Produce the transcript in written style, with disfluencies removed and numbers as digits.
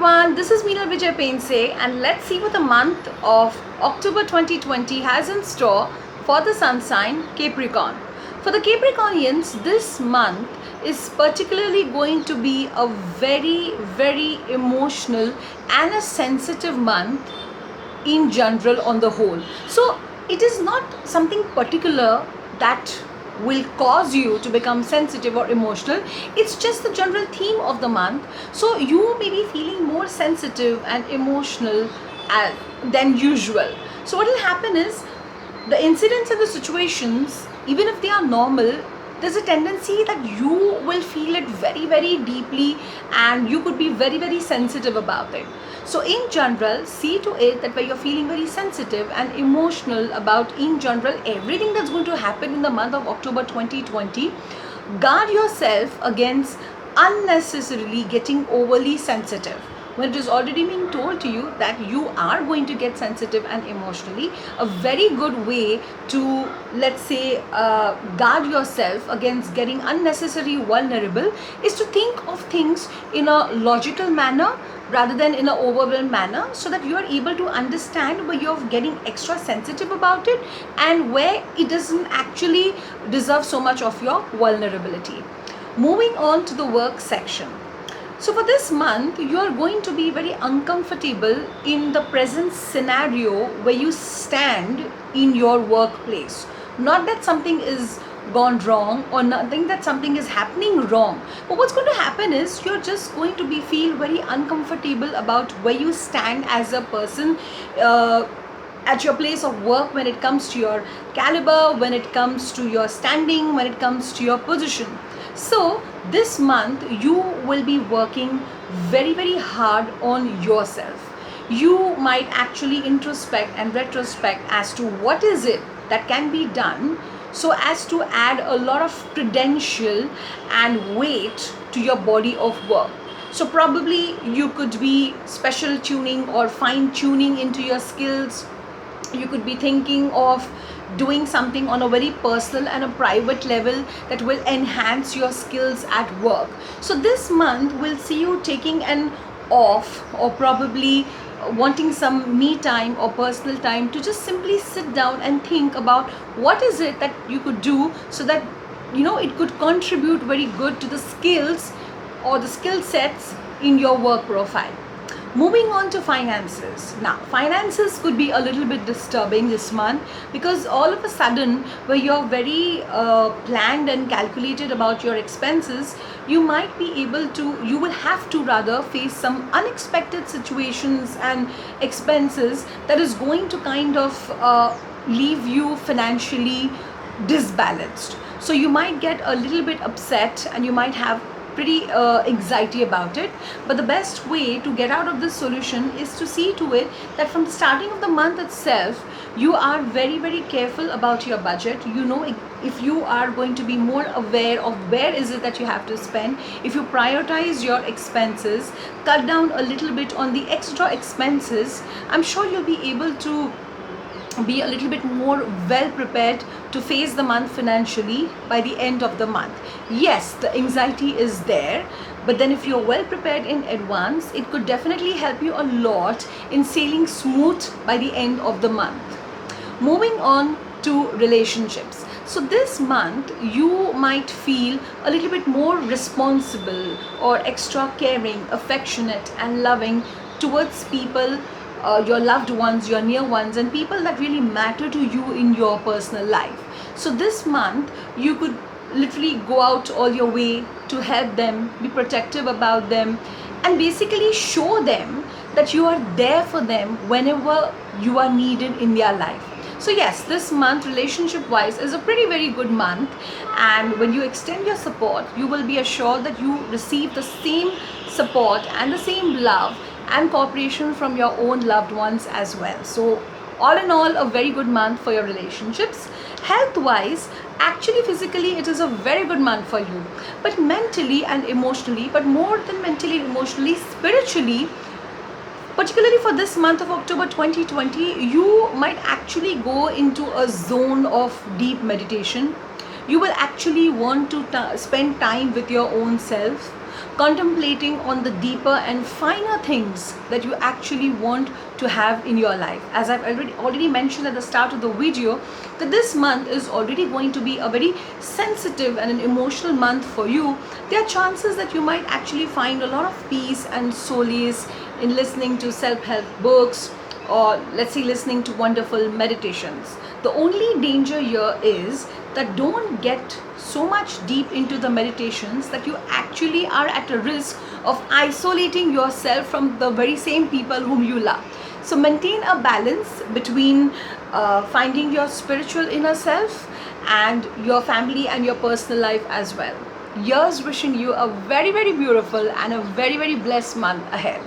everyone, this is Meena Vijay Pense and let's see what the month of October 2020 has in store for the sun sign Capricorn. For the Capricornians, this month is particularly going to be a very emotional and a sensitive month in general on the whole. So it is not something particular that will cause you to become sensitive or emotional. It's just the general theme of the month. So you may be feeling more sensitive and emotional than usual. So what will happen is the incidents and the situations, even if they are normal, there's a tendency that you will feel it very deeply and you could be very sensitive about it. So in general, see to it that where you're feeling very sensitive and emotional about in general everything that's going to happen in the month of October 2020, guard yourself against unnecessarily getting overly sensitive. When it is already being told to you that you are going to get sensitive and emotionally, a very good way to, let's say, guard yourself against getting unnecessarily vulnerable is to think of things in a logical manner rather than in an overwhelmed manner, so that you are able to understand where you're getting extra sensitive about it and where it doesn't actually deserve so much of your vulnerability. Moving on to the work section. So for this month, you are going to be very uncomfortable in the present scenario where you stand in your workplace. Not that something is gone wrong or nothing that something is happening wrong, but what's going to happen is you're just going to be feel very uncomfortable about where you stand as a person at your place of work, when it comes to your caliber, when it comes to your standing, when it comes to your position. So this month you will be working very hard on yourself. You might actually introspect and retrospect as to what is it that can be done so as to add a lot of credential and weight to your body of work. So probably you could be special tuning or fine tuning into your skills. You could be thinking of doing something on a very personal and a private level that will enhance your skills at work. So this month will see you taking an off or probably wanting some me time or personal time to just simply sit down and think about what is it that you could do so that it could contribute very good to the skills or the skill sets in your work profile. Moving on to finances. Now, finances could be a little bit disturbing this month because all of a sudden, where you're very planned and calculated about your expenses, you will have to rather face some unexpected situations and expenses that is going to kind of leave you financially disbalanced. So you might get a little bit upset and you might have pretty anxiety about it, but the best way to get out of this solution is to see to it that from the starting of the month itself you are very careful about your budget. If you are going to be more aware of where is it that you have to spend, if you prioritize your expenses, cut down a little bit on the extra expenses, I'm sure you'll be able to be a little bit more well prepared to face the month financially by the end of the month. Yes, the anxiety is there, but then if you're well prepared in advance, it could definitely help you a lot in sailing smooth by the end of the month. Moving on to relationships. So this month you might feel a little bit more responsible or extra caring, affectionate and loving towards people, your loved ones, your near ones, and people that really matter to you in your personal life. So this month you could literally go out all your way to help them, be protective about them, and basically show them that you are there for them whenever you are needed in their life. So yes, this month relationship wise is a very good month, and when you extend your support, you will be assured that you receive the same support and the same love and cooperation from your own loved ones as well. So all in all, a very good month for your relationships. Health wise, actually physically it is a very good month for you, but mentally and emotionally, but more than mentally and emotionally, spiritually, particularly for this month of October 2020, you might actually go into a zone of deep meditation. You will actually want to spend time with your own self. contemplating on the deeper and finer things that you actually want to have in your life. As I've already mentioned at the start of the video, that this month is already going to be a very sensitive and an emotional month for you. There are chances that you might actually find a lot of peace and solace in listening to self-help books, or let's say listening to wonderful meditations. The only danger here is that don't get so much deep into the meditations that you actually are at a risk of isolating yourself from the very same people whom you love. So maintain a balance between finding your spiritual inner self and your family and your personal life as well. Here's wishing you a very, very beautiful and a very, very blessed month ahead.